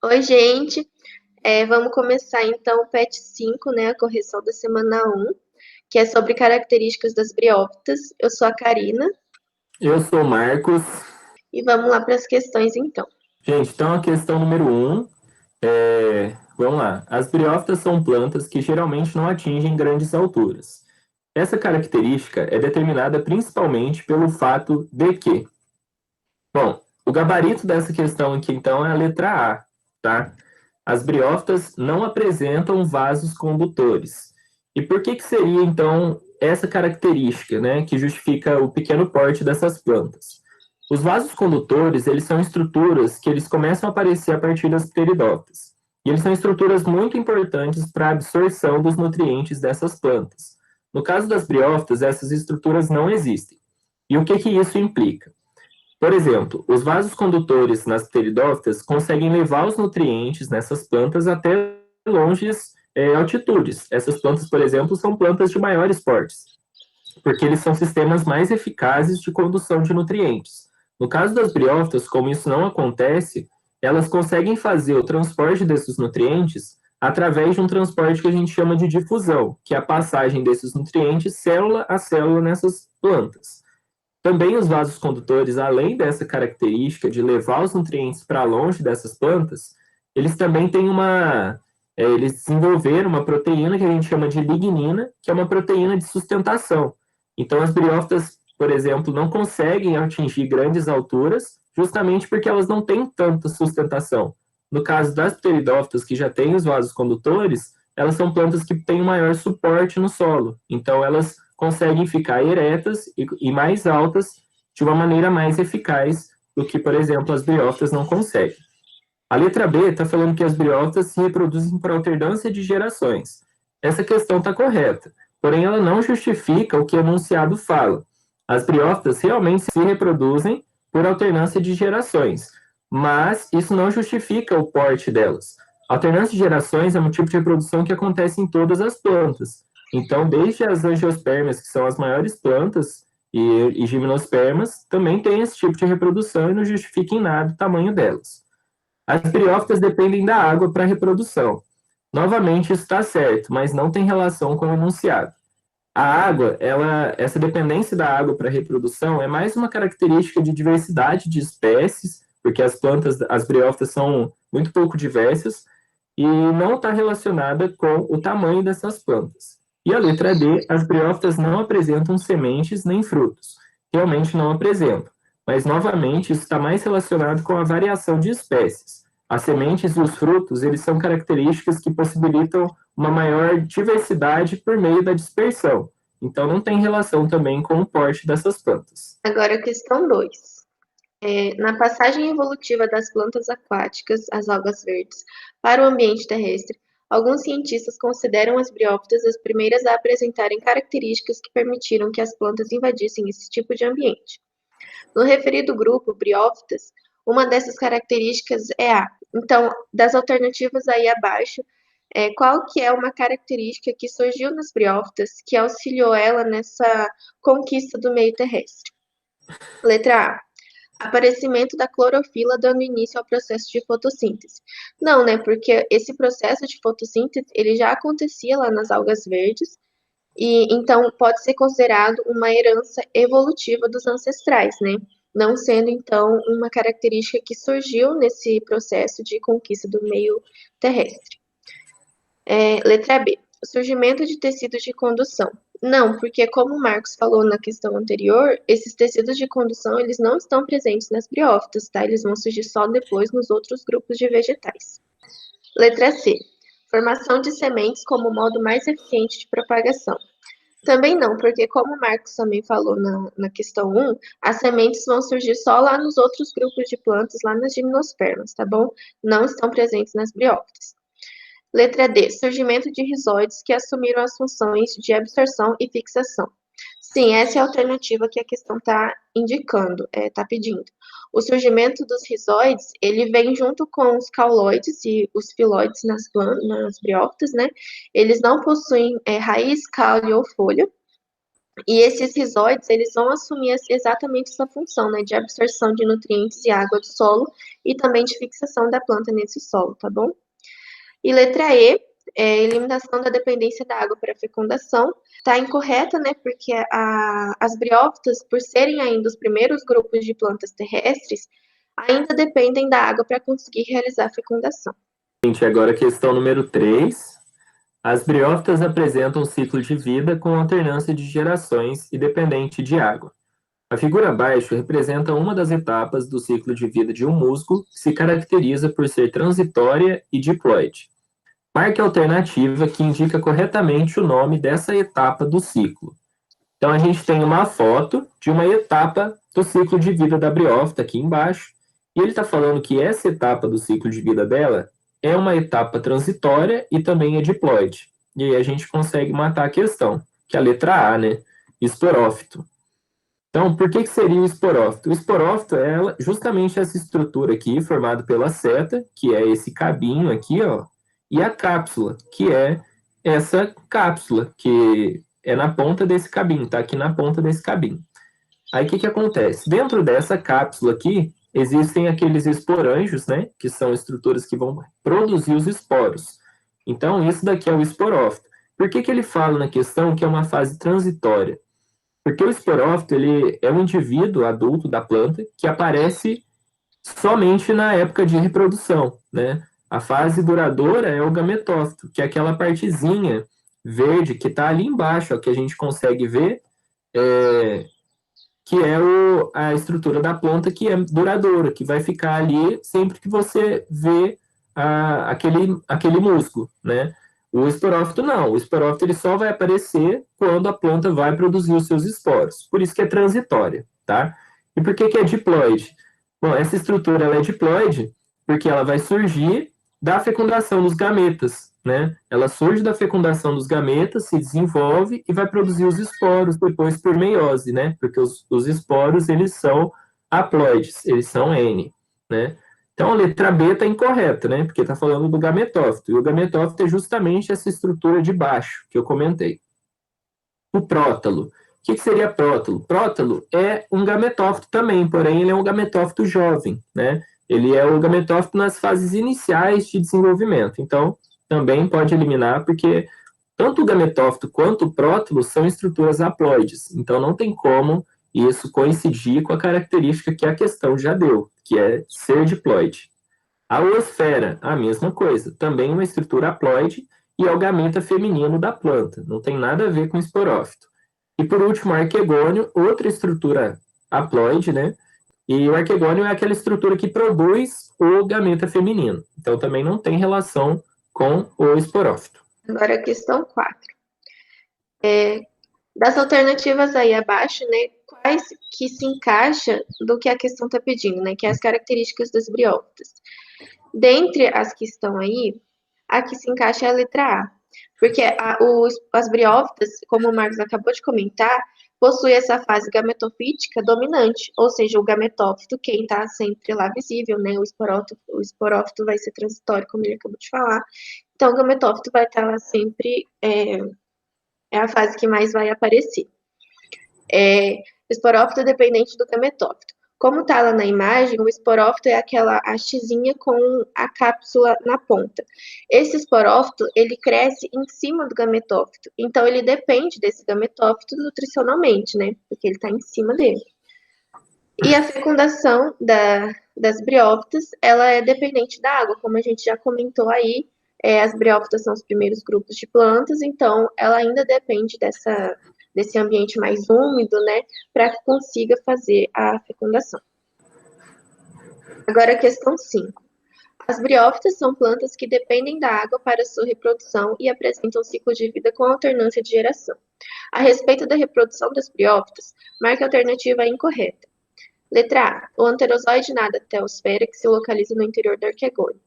Oi, gente. Vamos começar então o PET 5, né, a correção da semana 1, que é sobre características das briófitas. Eu sou a Karina Eu sou o Marcos. e vamos lá para as questões então. Gente, então a questão número um vamos lá. As briófitas são plantas que geralmente não atingem grandes alturas. Essa característica é determinada principalmente pelo fato de que, bom, o gabarito dessa questão aqui então é a letra A, tá? As briófitas não apresentam vasos condutores. E por que seria então essa característica, né, que justifica o pequeno porte dessas plantas? Os vasos condutores, eles são estruturas que eles começam a aparecer a partir das pteridófitas. E eles são estruturas muito importantes para a absorção dos nutrientes dessas plantas. No caso das briófitas, essas estruturas não existem. E o que isso implica? Por exemplo, os vasos condutores nas pteridófitas conseguem levar os nutrientes nessas plantas até longes altitudes. Essas plantas, por exemplo, são plantas de maiores portes, porque eles são sistemas mais eficazes de condução de nutrientes. No caso das briófitas, como isso não acontece, elas conseguem fazer o transporte desses nutrientes através de um transporte que a gente chama de difusão, que é a passagem desses nutrientes célula a célula nessas plantas. Também os vasos condutores, além dessa característica de levar os nutrientes para longe dessas plantas, eles também têm eles desenvolveram uma proteína que a gente chama de lignina, que é uma proteína de sustentação. Então, as briófitas, por exemplo, não conseguem atingir grandes alturas, justamente porque elas não têm tanta sustentação. No caso das pteridófitas, que já têm os vasos condutores, elas são plantas que têm um maior suporte no solo. Então, elas conseguem ficar eretas e mais altas de uma maneira mais eficaz do que, por exemplo, as briófitas não conseguem. A letra B está falando que as briófitas se reproduzem por alternância de gerações. Essa questão está correta, porém ela não justifica o que o enunciado fala. As briófitas realmente se reproduzem por alternância de gerações, mas isso não justifica o porte delas. A alternância de gerações é um tipo de reprodução que acontece em todas as plantas. Então, desde as angiospermas, que são as maiores plantas, e gimnospermas, também tem esse tipo de reprodução e não justifica em nada o tamanho delas. As briófitas dependem da água para a reprodução. Novamente, isso está certo, mas não tem relação com o enunciado. A água, essa dependência da água para a reprodução é mais uma característica de diversidade de espécies, porque as plantas, as briófitas são muito pouco diversas, e não está relacionada com o tamanho dessas plantas. E a letra D, as briófitas não apresentam sementes nem frutos. Realmente não apresentam. Mas, novamente, isso está mais relacionado com a variação de espécies. As sementes e os frutos, eles são características que possibilitam uma maior diversidade por meio da dispersão. Então, não tem relação também com o porte dessas plantas. Agora a questão 2. Na passagem evolutiva das plantas aquáticas, as algas verdes, para o ambiente terrestre, alguns cientistas consideram as briófitas as primeiras a apresentarem características que permitiram que as plantas invadissem esse tipo de ambiente. No referido grupo, briófitas, uma dessas características é a. Então, das alternativas aí abaixo, qual que é uma característica que surgiu nas briófitas que auxiliou ela nessa conquista do meio terrestre? Letra A. Aparecimento da clorofila dando início ao processo de fotossíntese. Não, né? Porque esse processo de fotossíntese ele já acontecia lá nas algas verdes e então pode ser considerado uma herança evolutiva dos ancestrais, né? Não sendo então uma característica que surgiu nesse processo de conquista do meio terrestre. Letra B. O surgimento de tecidos de condução. Não, porque como o Marcos falou na questão anterior, esses tecidos de condução eles não estão presentes nas briófitas, tá? Eles vão surgir só depois nos outros grupos de vegetais. Letra C. Formação de sementes como modo mais eficiente de propagação. Também não, porque como o Marcos também falou na questão 1, as sementes vão surgir só lá nos outros grupos de plantas, lá nas gimnospermas, tá bom? Não estão presentes nas briófitas. Letra D. Surgimento de rizóides que assumiram as funções de absorção e fixação. Sim, essa é a alternativa que a questão está indicando, está pedindo. O surgimento dos rizóides, ele vem junto com os cauloides e os filóides nas briófitas, né? Eles não possuem raiz, caule ou folha. E esses rizóides, eles vão assumir exatamente essa função, né, de absorção de nutrientes e água do solo e também de fixação da planta nesse solo, tá bom? E letra E, eliminação da dependência da água para fecundação. Está incorreta, né, porque as briófitas, por serem ainda os primeiros grupos de plantas terrestres, ainda dependem da água para conseguir realizar a fecundação. Gente, agora a questão número 3. As briófitas apresentam um ciclo de vida com alternância de gerações e dependente de água. A figura abaixo representa uma das etapas do ciclo de vida de um musgo que se caracteriza por ser transitória e diploide. Marque a alternativa que indica corretamente o nome dessa etapa do ciclo. Então, a gente tem uma foto de uma etapa do ciclo de vida da briófita aqui embaixo, e ele está falando que essa etapa do ciclo de vida dela é uma etapa transitória e também é diploide. E aí a gente consegue matar a questão, que é a letra A, né? Esporófito. Então, por que seria o esporófito? O esporófito é justamente essa estrutura aqui, formada pela seta, que é esse cabinho aqui, ó, e a cápsula, que é essa cápsula, que é na ponta desse cabinho, tá aqui na ponta desse cabinho. Aí, o que acontece? Dentro dessa cápsula aqui, existem aqueles esporângios, né, que são estruturas que vão produzir os esporos. Então, isso daqui é o esporófito. Por que ele fala na questão que é uma fase transitória? Porque o esporófito, ele é um indivíduo adulto da planta que aparece somente na época de reprodução, né? A fase duradoura é o gametófito, que é aquela partezinha verde que está ali embaixo, ó, que a gente consegue ver, que é a estrutura da planta que é duradoura, que vai ficar ali sempre que você vê aquele músculo, né? O esporófito não, o esporófito ele só vai aparecer quando a planta vai produzir os seus esporos, por isso que é transitória, tá? E por que é diploide? Bom, essa estrutura ela é diploide porque ela vai surgir da fecundação dos gametas, né? Ela surge da fecundação dos gametas, se desenvolve e vai produzir os esporos depois por meiose, né? Porque os esporos, eles são haploides, eles são N, né? Então, a letra B está incorreta, né? Porque está falando do gametófito. E o gametófito é justamente essa estrutura de baixo que eu comentei. O prótalo. O que seria prótalo? Prótalo é um gametófito também, porém ele é um gametófito jovem, né? Ele é o gametófito nas fases iniciais de desenvolvimento. Então, também pode eliminar, porque tanto o gametófito quanto o prótalo são estruturas haploides. Então, não tem como isso coincidir com a característica que a questão já deu, que é ser diploide. A oosfera, a mesma coisa, também uma estrutura haploide e é o gameta feminino da planta, não tem nada a ver com esporófito. E por último, o arquegônio, outra estrutura haploide, né? E o arquegônio é aquela estrutura que produz o gameta feminino. Então também não tem relação com o esporófito. Agora a questão 4. Das alternativas aí abaixo, né, quais que se encaixa do que a questão está pedindo, né, que é as características das briófitas. Dentre as que estão aí, a que se encaixa é a letra A, porque as briófitas, como o Marcos acabou de comentar, possui essa fase gametofítica dominante, ou seja, o gametófito, quem está sempre lá visível, né, o esporófito vai ser transitório, como ele acabou de falar, então o gametófito vai estar lá sempre, é a fase que mais vai aparecer. Esporófito dependente do gametófito. Como está lá na imagem, o esporófito é aquela hastezinha com a cápsula na ponta. Esse esporófito, ele cresce em cima do gametófito, então ele depende desse gametófito nutricionalmente, né? Porque ele está em cima dele. E a fecundação das briófitas, ela é dependente da água, como a gente já comentou aí, as briófitas são os primeiros grupos de plantas, então ela ainda depende desse ambiente mais úmido, né, para que consiga fazer a fecundação. Agora a questão 5. As briófitas são plantas que dependem da água para sua reprodução e apresentam um ciclo de vida com alternância de geração. A respeito da reprodução das briófitas, marque a alternativa incorreta. Letra A. O anterozoide nada até a teosfera que se localiza no interior do arquegônio.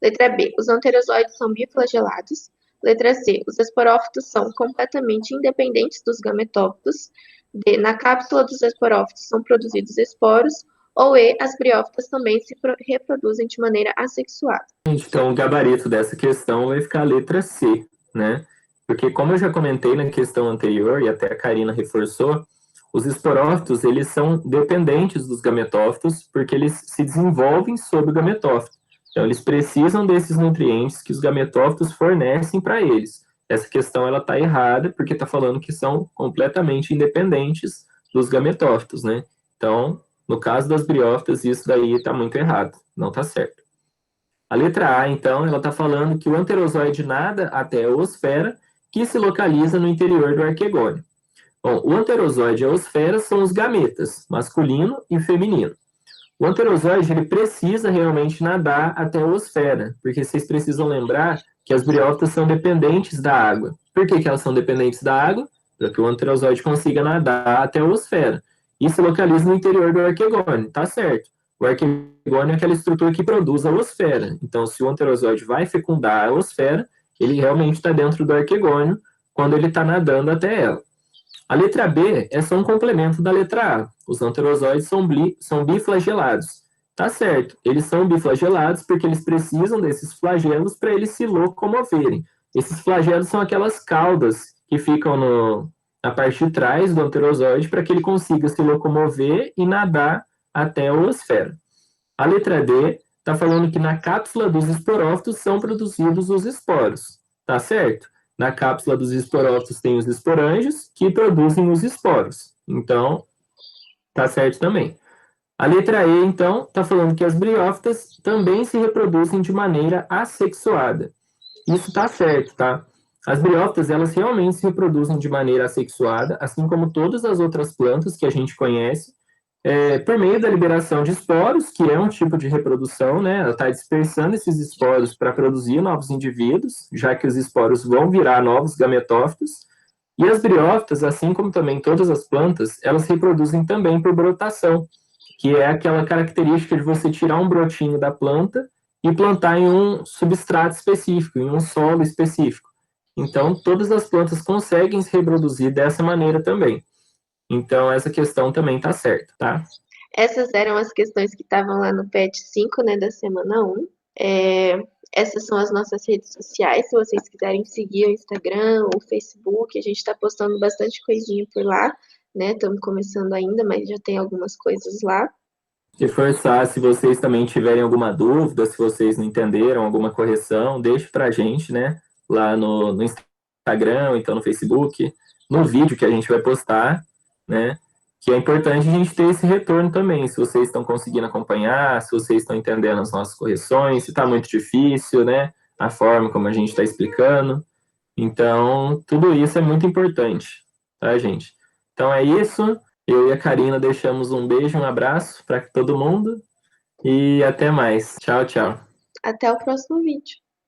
Letra B. Os anterozoides são biflagelados. Letra C. Os esporófitos são completamente independentes dos gametófitos. D. Na cápsula dos esporófitos são produzidos esporos. Ou E. As briófitas também se reproduzem de maneira assexuada. Então, o gabarito dessa questão vai ficar a letra C, né? Porque como eu já comentei na questão anterior, e até a Karina reforçou, os esporófitos, eles são dependentes dos gametófitos, porque eles se desenvolvem sob o gametófito. Então, eles precisam desses nutrientes que os gametófitos fornecem para eles. Essa questão ela está errada, porque está falando que são completamente independentes dos gametófitos, né? Então, no caso das briófitas, isso daí está muito errado, não está certo. A letra A, então, ela está falando que o anterozoide nada até a oosfera, que se localiza no interior do arquegônio. Bom, o anterozoide e a oosfera são os gametas, masculino e feminino. O anterozoide ele precisa realmente nadar até a oosfera, porque vocês precisam lembrar que as briófitas são dependentes da água. Por que elas são dependentes da água? Para que o anterozoide consiga nadar até a oosfera. E se localiza no interior do arquegônio, tá certo. O arquegônio é aquela estrutura que produz a oosfera. Então, se o anterozoide vai fecundar a oosfera, ele realmente está dentro do arquegônio quando ele está nadando até ela. A letra B é só um complemento da letra A. Os anterozoides são biflagelados. Tá certo, eles são biflagelados porque eles precisam desses flagelos para eles se locomoverem. Esses flagelos são aquelas caudas que ficam na parte de trás do anterozoide para que ele consiga se locomover e nadar até a oosfera. A letra D está falando que na cápsula dos esporófitos são produzidos os esporos. Tá certo? Na cápsula dos esporófitos tem os esporângios que produzem os esporos. Então, tá certo também. A letra E, então, está falando que as briófitas também se reproduzem de maneira assexuada. Isso tá certo, tá? As briófitas, elas realmente se reproduzem de maneira assexuada, assim como todas as outras plantas que a gente conhece, por meio da liberação de esporos, que é um tipo de reprodução, né? Ela está dispersando esses esporos para produzir novos indivíduos, já que os esporos vão virar novos gametófitos. E as briófitas, assim como também todas as plantas, elas se reproduzem também por brotação, que é aquela característica de você tirar um brotinho da planta e plantar em um substrato específico, em um solo específico. Então, todas as plantas conseguem se reproduzir dessa maneira também. Então, essa questão também está certa, tá? Essas eram as questões que estavam lá no PET 5, né, da semana 1. Essas são as nossas redes sociais, se vocês quiserem seguir o Instagram ou o Facebook, a gente está postando bastante coisinha por lá, né? Estamos começando ainda, mas já tem algumas coisas lá. Reforçar, se vocês também tiverem alguma dúvida, se vocês não entenderam, alguma correção, deixe para a gente, né? Lá no Instagram, então no Facebook, no vídeo que a gente vai postar, né? Que é importante a gente ter esse retorno também, se vocês estão conseguindo acompanhar, se vocês estão entendendo as nossas correções, se está muito difícil, né? A forma como a gente está explicando. Então, tudo isso é muito importante, tá, gente? Então é isso. Eu e a Karina deixamos um beijo, um abraço para todo mundo e até mais. Tchau, tchau. Até o próximo vídeo.